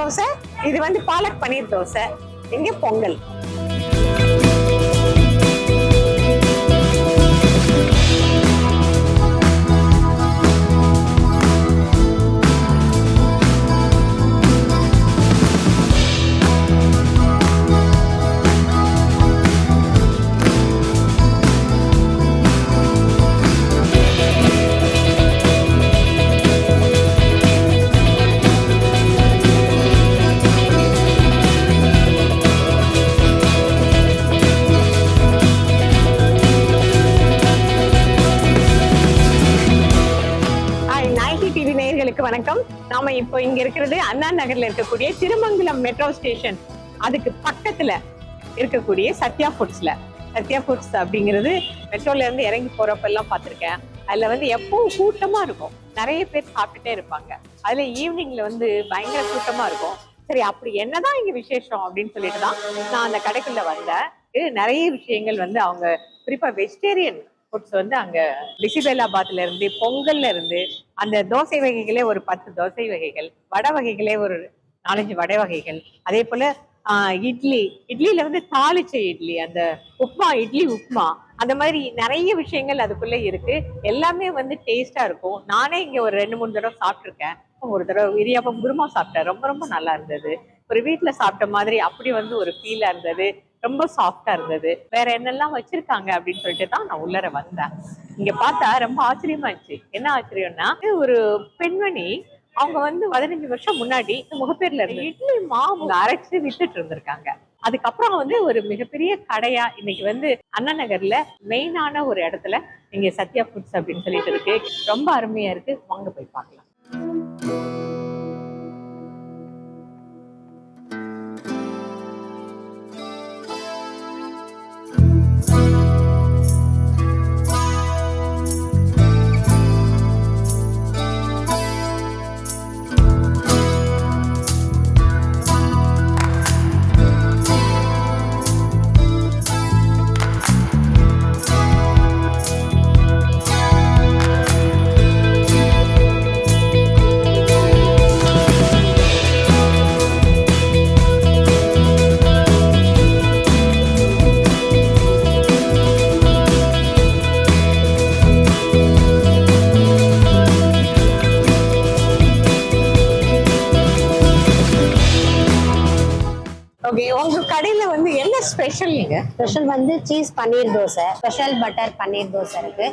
தோசை, இது வந்து பாலக் பன்னீர் தோசை, இங்க பொங்கல். வணக்கம். நாம இப்போ இங்க இருக்கிறது அண்ணா நகர்ல இருக்கக்கூடிய திருமங்கலம் மெட்ரோ ஸ்டேஷன், அதுக்கு பக்கத்துல இருக்கக்கூடிய சத்யா ஃபுட்ஸ்ல. சத்யா ஃபுட்ஸ் அப்படிங்கிறது மெட்ரோல இருந்து இறங்கி போறப்ப எல்லாம் பார்த்திருக்கேன். அதுல வந்து எப்பவும் கூட்டமா இருக்கும், நிறைய பேர் சாப்பிட்டுட்டே இருப்பாங்க. அதுல ஈவினிங்ல வந்து பயங்கர கூட்டமா இருக்கும். சரி, அப்படி என்னதான் இங்க விசேஷம் அப்படின்னு சொல்லிட்டு தான் நான் அந்த கடைக்குள்ள வந்தேன். நிறைய விஷயங்கள் வந்து அவங்க குறிப்பா வெஜிடேரியன் ஃபுட்ஸ் வந்து அங்க பிசிபெல்லாபாத்ல இருந்து, பொங்கல்ல இருந்து, அந்த தோசை வகைகளே ஒரு 10 தோசை வகைகள், வடை வகைகளே ஒரு 4-5 வடை வகைகள், அதே போல இட்லியில வந்து தாளிச்ச இட்லி, அந்த உப்மா, இட்லி உப்மா, அந்த மாதிரி நிறைய விஷயங்கள் அதுக்குள்ள இருக்கு. எல்லாமே வந்து டேஸ்டா இருக்கும். நானே இங்க ஒரு 2-3 தடவை சாப்பிட்டுருக்கேன். ஒரு தடவை இடியாப்பம் குருமா சாப்பிட்டேன், ரொம்ப ரொம்ப நல்லா இருந்தது. ஒரு வீட்டுல சாப்பிட்ட மாதிரி அப்படி வந்து ஒரு ஃபீலா இருந்தது. ரொம்ப சாஃப்டா இருந்தது. வேற என்னெல்லாம் வச்சிருக்காங்க அப்படின்னு சொல்லிட்டு தான் நான் உள்ளர வந்தேன். இங்க பார்த்தா ரொம்ப ஆச்சரியமா இருந்துச்சு. என்ன ஆச்சரியம்னா, ஒரு பெண்மணி அவங்க வந்து 15 வருஷம் முன்னாடி முகப்பேர்ல இருந்து இட்லி மாவு அரைச்சு வித்துட்டு இருந்திருக்காங்க. அதுக்கப்புறம் வந்து ஒரு மிகப்பெரிய கடையா இன்னைக்கு வந்து அண்ணா நகர்ல மெயினான ஒரு இடத்துல இங்க சத்யா ஃபுட்ஸ் அப்படின்னு சொல்லிட்டு இருக்கு. ரொம்ப அருமையா இருக்கு. வாங்க போய் பார்க்கலாம். உங்க கடையில வந்து என்ன ஸ்பெஷல்? ஸ்பெஷல் வந்து cheese paneer dosa, special butter paneer dosa இருக்கு.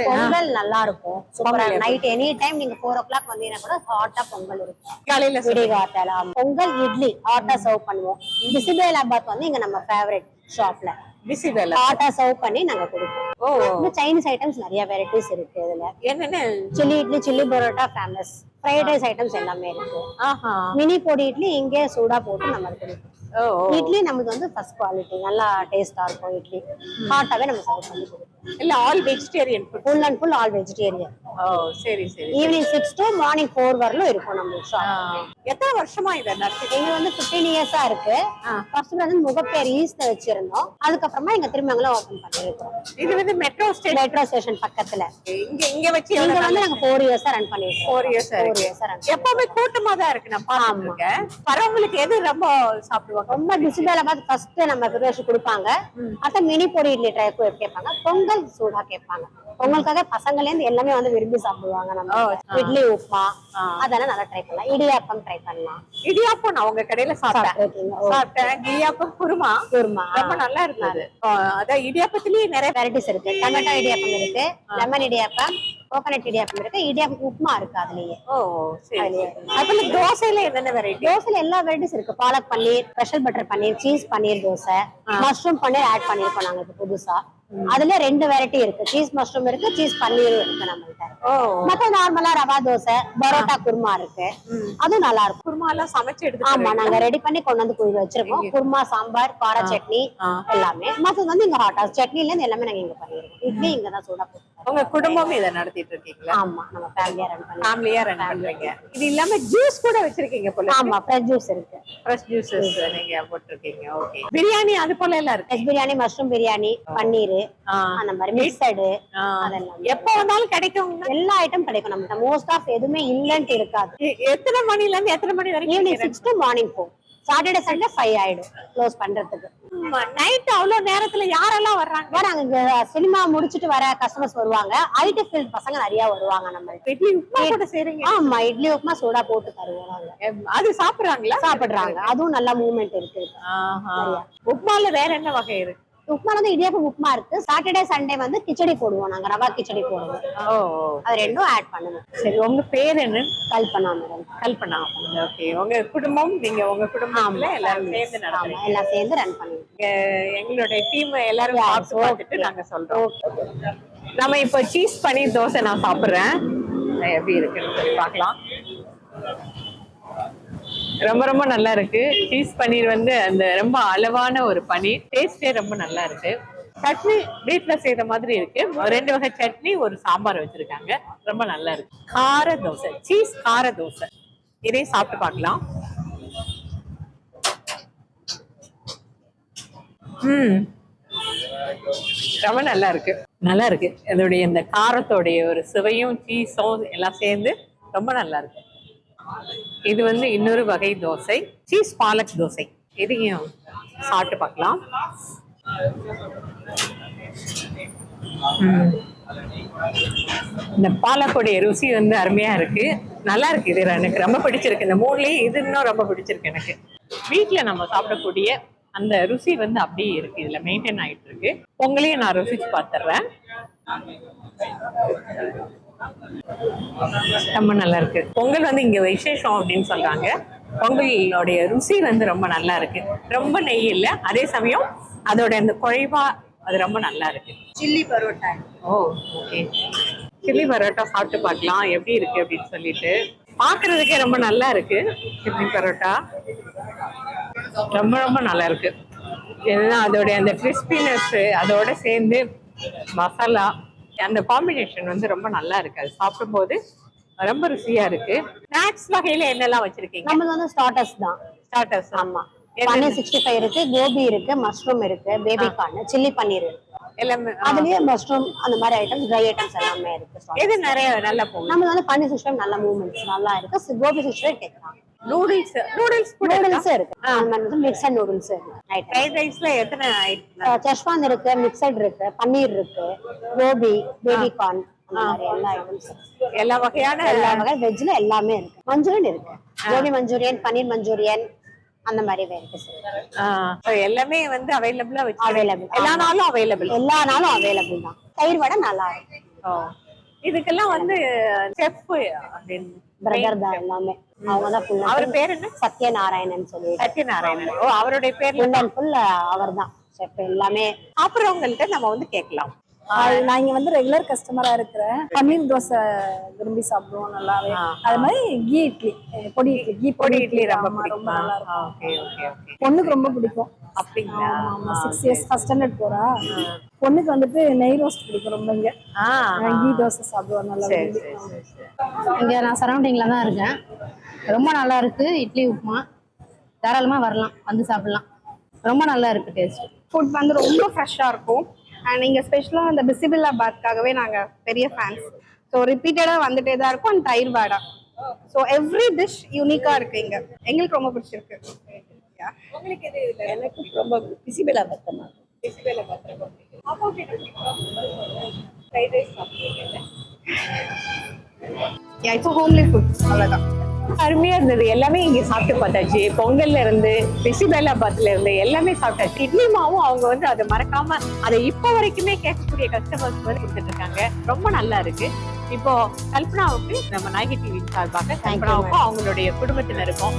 பொங்கல் நல்லா இருக்கும், சூப்பரா. நைட் எனி டைம் நீங்க 4 o'clock வந்தீங்கன்னா கூட ஹாட்டா பொங்கல் இருக்கும். காலையில விடிகாத்தால பொங்கல் இட்லி ஹாட்டா சர்வ் பண்ணுவோம். பிசிபெல்லாபாத் வந்து இங்க நம்ம ஃபேவரட் ஷாப்ல பிசிபெல்லா ஹாட்டா சர்வ் பண்ணி நாங்க கொடுப்போம். சைனீஸ் ஐட்டம்ஸ் நிறைய வெரைட்டிஸ் இருக்கு. இதுல என்னென்ன? Chilli idli, chilli parotta famous. Fried rice items எல்லாமே இருக்கு. மினி பொடி இட்லி இங்கே சூடா போட்டு நம்ம கொடுப்போம். இட்லி நமக்கு வந்து ஃபர்ஸ்ட் குவாலிட்டி, நல்லா டேஸ்டா இருக்கும். இட்லி ஹாட்டாவே நம்ம சர்வ் பண்ணி கொடுப்போம். இல்ல all vegetarian, full and full all vegetarian. சரி சரி. ஈவினிங் 6 to மார்னிங் 4 வரலும் இருக்கும் நம்ம ஷாப். எத்தனை வருஷமா இத நடத்திட்டு? இங்க வந்து 15 இயர்ஸா இருக்கு. ஃபர்ஸ்ட் வந்து முகப்பேர் ஈஸ்ட்ல வச்சிருந்தோம். அதுக்கப்புறமா இங்க திருமங்கலம் ஓபன் பண்ணிருக்கோம். இது வந்து மெட்ரோ ஸ்டேஷன் பக்கத்துல. இங்க வச்சு இங்க வந்து நாங்க 4 இயர்ஸா ரன் பண்ணிருக்கோம். 4 இயர்ஸா எப்பவுமே கூட்டமா தான் இருக்கு. நான் பாத்துருக்கேன். வரவங்களுக்கு எது ரொம்ப சாப்பிடுவாங்க? ரொம்ப பிசிபெல்லாபாத் ஃபர்ஸ்ட் நம்ம ப்ரிப்பரேஷன் கொடுப்பாங்க. அத மினி பொடி இட்லி ட்ரை கேட்பாங்க. பொங்கல் சூடா கேட்பாங்க. பொங்கலுக்காக பசங்களே இருந்து எல்லாமே வந்து விரும்பி சாப்பிடுவாங்க. நம்ம இட்லி உப்புமா அதெல்லாம் நல்லா ட்ரை பண்ணலாம். இடியாப்பம் ட்ரை பண்ணலாம். இடியாப்பம் நான் உங்க கடையில சாப்பிட்டேன். இடியாப்பம் குருமா ரொம்ப நல்லா இருந்தது. அதான் இடியாப்பத்திலேயே நிறைய வெரைட்டிஸ் இருக்கு. டொமேட்டோ இடியாப்பம் இருக்கு, லெமன் இடியாப்பம், கோகனட் இடியாப்பம் இருக்கு, இடியாப்பம் உப்புமா இருக்கு. அதுலயே அதுல தோசையில என்னென்ன வெரைட்டி? தோசையில எல்லா வெரைட்டிஸ் இருக்கு. பாலக் பன்னீர், ஸ்பெஷல் பட்டர் பன்னீர், சீஸ் பன்னீர் தோசை, மஷ்ரூம் பன்னீர் ஆட் பண்ணிருக்கோம் நாங்க இப்ப புதுசா. அதுல 2 வெரைட்டி இருக்கு. சீஸ் மஷ்ரூம் இருக்கு, சீஸ் பன்னீரும் இருக்கு நம்மள்ட்ட. மத்த நார்மலா ரவா தோசை, பரோட்டா குருமா இருக்கு. அதுவும் நல்லா இருக்கும். குருமா எல்லாம் சமைச்சு எடுத்து ஆமா, நாங்க ரெடி பண்ணி கொண்டு வந்து குழி வச்சிருக்கோம். குருமா, சாம்பார், கார சட்னி எல்லாமே. மத்தது வந்து இங்க ஹாட்டா சட்னில இருந்து எல்லாமே நாங்க இங்க பண்ணிருக்கோம். இட்லி இங்க தான் சூடா போட்டு உங்க குடும்பம் இதை நடத்திட்டு இருக்கீங்களா? ஆமா, நம்ம ஃபேமிலியா ரன் பண்றீங்க. இது இல்லாம ஜூஸ் கூட வச்சிருக்கீங்க போல. ஆமா, ஃப்ரெஷ் ஜூஸ் இருக்கு. ஃப்ரெஷ் ஜூஸஸ் நீங்க போட்டுருக்கீங்க. ஓகே. பிரியாணி அது போல எல்லாம் இருக்கு. வெஜ் பிரியாணி, மஷ்ரூம் பிரியாணி, பன்னீர், அந்த மாதிரி மிக்சடு அதெல்லாம் எப்ப வந்தாலும் கிடைக்கும். எல்லா ஐட்டம் கிடைக்கும் நம்ம. மோஸ்ட் ஆஃப் எதுவுமே இல்லன்னு இருக்காது. எத்தனை மணில இருந்து எத்தனை மணி வரைக்கும்? Evening 6 to morning 4. Saturday Sunday 5 ஆயிடும் க்ளோஸ் பண்றதுக்கு. நைட் அவ்வளவு நேரத்துல யாரெல்லாம் வர்றாங்க? வராங்க, சினிமா முடிச்சிட்டு வர கஸ்டமர்ஸ் வருவாங்க. ஐடி ஃபீல்ட் பசங்க நிறைய வருவாங்க. நம்ம இட்லி உப்புமா கூட செய்றீங்க? ஆமா, இட்லி உப்புமா சோடா போட்டு தருவாங்க. அது சாப்பிடுறாங்களா? சாப்பிடுறாங்க. அதுவும் நல்ல மூவ்மெண்ட் இருக்கு. உப்புமால வேற என்ன வகை இருக்கு? உப்புமா வந்து இடியாப்பம் உப்புமா இருக்கு. சாட்டர்டே சண்டே வந்து கிச்சடி போடுவோம். நாங்க ரவா கிச்சடி போடுவோம். அது ரெண்டும் ஆட் பண்ணுவோம். சரி, உங்க பேர் என்ன? கல்பனா மேடம். கல்பனா. ஓகே. உங்க குடும்பம், நீங்க உங்க குடும்பம்ல எல்லாரும் சேர்ந்து நடத்துறீங்க? எல்லாம் சேர்ந்து ரன் பண்ணுவீங்க. எங்களுடைய டீம் எல்லாரும் சாப்பிட்டு பார்த்துட்டு நாங்க சொல்றோம். நம்ம இப்போ சீஸ் பன்னீர் தோசை நான் சாப்பிடுறேன். எப்படி இருக்குன்னு சொல்லி பார்க்கலாம். ரொம்ப ரொம்ப நல்லா இருக்கு. சீஸ் பன்னீர் வந்து அந்த ரொம்ப அளவான ஒரு பன்னீர், டேஸ்டே ரொம்ப நல்லா இருக்கு. சட்னி வீட்டுல செய்த மாதிரி இருக்கு. 2 வகை சட்னி, ஒரு சாம்பார் வச்சிருக்காங்க. ரொம்ப நல்லா இருக்கு. கார தோசை, சீஸ் கார தோசை, இதையும் சாப்பிட்டு பார்க்கலாம். ரொம்ப நல்லா இருக்கு. நல்லா இருக்கு. அதோடைய இந்த காரத்தோடைய ஒரு சுவையும் சீஸும் எல்லாம் சேர்ந்து ரொம்ப நல்லா இருக்கு. இது வந்து இன்னொரு வகை தோசை, சீஸ் பாலக் தோசை. இதையும் சாப்பிட்டு பார்க்கலாம். இந்த பாலக்கோடைய ருசி வந்து அருமையா இருக்கு. நல்லா இருக்கு. இது எனக்கு ரொம்ப பிடிச்சிருக்கு. இந்த 3லயே இது இன்னும் ரொம்ப பிடிச்சிருக்கு எனக்கு. வீட்டுல நம்ம சாப்பிடக்கூடிய அந்த ருசி வந்து அப்படியே இருக்கு. இதுல மெயின்டைன் ஆயிட்டு இருக்கு. பொங்கலையும் நான் ருசிச்சு பார்த்துடுறேன். ரொம்ப நல்லா இருக்கு. பொங்கல் வந்து இங்க விசேஷம் அப்படின்னு சொல்றாங்க. பொங்கலோடைய ருசி வந்து ரொம்ப நல்லா இருக்கு. ரொம்ப நெய் இல்லை, அதே சமயம் அதோட அந்த குழைவா அது ரொம்ப நல்லா இருக்கு. சில்லி பரோட்டா. ஓ, ஓகே. சில்லி பரோட்டா சாப்பிட்டு பார்க்கலாம் எப்படி இருக்கு அப்படின்னு சொல்லிட்டு. பாக்குறதுக்கே ரொம்ப நல்லா இருக்கு. சில்லி பரோட்டா ரொம்ப ரொம்ப நல்லா இருக்கு. ஏன்னா அதோட அந்த கிறிஸ்பினஸ் அதோட சேர்ந்து மசாலா, அந்த காம்பினேஷன் வந்து ரொம்ப நல்லா இருக்கு. அது சாப்பிடும் போது ரொம்ப ருசியா இருக்கு. ஸ்நாக்ஸ் வகையில என்னெல்லாம் வச்சிருக்கீங்க? நமக்கு வந்து ஸ்டார்டர்ஸ் தான். ஸ்டார்டர்ஸ். ஆமா, பன்னீர் 65 இருக்கு, கோபி இருக்கு, மஷ்ரூம் இருக்கு, பேபி கார்ன், சில்லி பன்னீர் இருக்கு. எல்லாமே அதுலயே மஷ்ரூம் அந்த மாதிரி ஐட்டம்ஸ், ட்ரை ஐட்டம்ஸ் எல்லாமே இருக்கு. இது நிறைய நல்லா போகும். நம்ம வந்து பன்னீர் 65 நல்ல மூவ்மெண்ட்ஸ் நல்லா இருக்கு. கோபி 65 கேட்கலாம். நூடுல்ஸ் இருக்கு. மிக்சட் நூடுல்ஸ் இருக்கு. ஃப்ரைட் ரைஸ்ல எத்தனை ஐட்டம்? செஷ்வான் இருக்கு, மிக்சட் இருக்கு, பன்னீர் இருக்கு, கோபி, பேபி கார்ன், எல்லா ஐட்டம்ஸ், எல்லா வகையான எல்லா வகை வெஜ்ல எல்லாமே இருக்கு. மஞ்சூரியன் இருக்கு, கோபி மஞ்சூரியன், பன்னீர் மஞ்சூரியன், அந்த மாதிரி இருக்கு சார். எல்லாமே வந்து அவைலபிளா வச்சு அவைலபிள். எல்லா நாளும் அவைலபிள் தான். தயிர் வடை நல்லா இருக்கு. இதுக்கெல்லாம் வந்து செஃப் அப்படின்னு பிரதர் தான் எல்லாமே. அவங்க தான் ஃபுல். அவர் பேர் என்ன? சத்யநாராயணன் சொல்லி. சத்யநாராயணன். ஓ, அவருடைய பேர் ஃபுல் அவர் தான் செஃப் எல்லாமே. சாப்பிட்றவங்கள்ட்ட நம்ம வந்து கேட்கலாம். நான் இங்க வந்து ரெகுலர் கஸ்டமரா இருக்கிறேன். பன்னீர் தோசை விரும்பி சாப்பிடுவோம் நல்லாவே. அது மாதிரி கீ இட்லி, பொடி இட்லி ரொம்ப நல்லா இருக்கும். பொண்ணுக்கு ரொம்ப பிடிக்கும். அப்படிங்களா? ஆமா, 6 years ஃபர்ஸ்ட் ஸ்டாண்டர்ட் போறா. பொண்ணுக்கு வந்துட்டு நெய் ரோஸ்ட் பிடிக்கும் ரொம்ப. இங்க கீ தோசை சாப்பிடுவோம் நல்லா. இங்க நான் சரௌண்டிங்ல தான் இருக்கேன். ரொம்ப நல்லா இருக்கு. இட்லி உப்புமா தாராளமா வரலாம், வந்து சாப்பிடலாம். ரொம்ப நல்லா இருக்கு டேஸ்ட். ஃபுட் வந்து ரொம்ப ஃப்ரெஷ்ஷாக இருக்கும். அண்ட் இங்கே ஸ்பெஷலாக அந்த பிசிபில்லாபாத்காகவே நாங்கள் பெரிய ஃபேன்ஸ். ஸோ ரிப்பீட்டடாக வந்துட்டே தான் இருக்கும். அண்ட் தயிர் வடை, ஸோ எவ்ரி டிஷ் யூனிக்காக இருக்கு இங்கே. எங்களுக்கு ரொம்ப பிடிச்சிருக்கு. உங்களுக்கு எது? எனக்கு ரொம்ப பிசிபில்லாபாத் தான். பிசிபில்லாபாத் ரொம்ப பிடிக்கும். ஃப்ரைட் ரைஸ் சாப்பிடுவீங்க? இப்போ ஹோம்லி ஃபுட் அவ்வளோதான். அருமையா இருந்தது. எல்லாமே இங்க சாப்பிட்டு பார்த்தாச்சு. பொங்கல்ல இருந்து, பிசிபெல்லாபாத்ல இருந்து எல்லாமே சாப்பிட்டாச்சு. இட்லி மாவும் அவங்க வந்து அதை மறக்காம அதை இப்ப வரைக்குமே கேட்கக்கூடிய கஸ்டமர்ஸ் வந்து கொடுத்துட்டு இருக்காங்க. ரொம்ப நல்லா இருக்கு. இப்போ கல்பனாவுக்கு நம்ம நாயகி டிவி சார்பாக கல்பனாவுக்கும் அவங்களுடைய குடும்பத்தினருக்கும்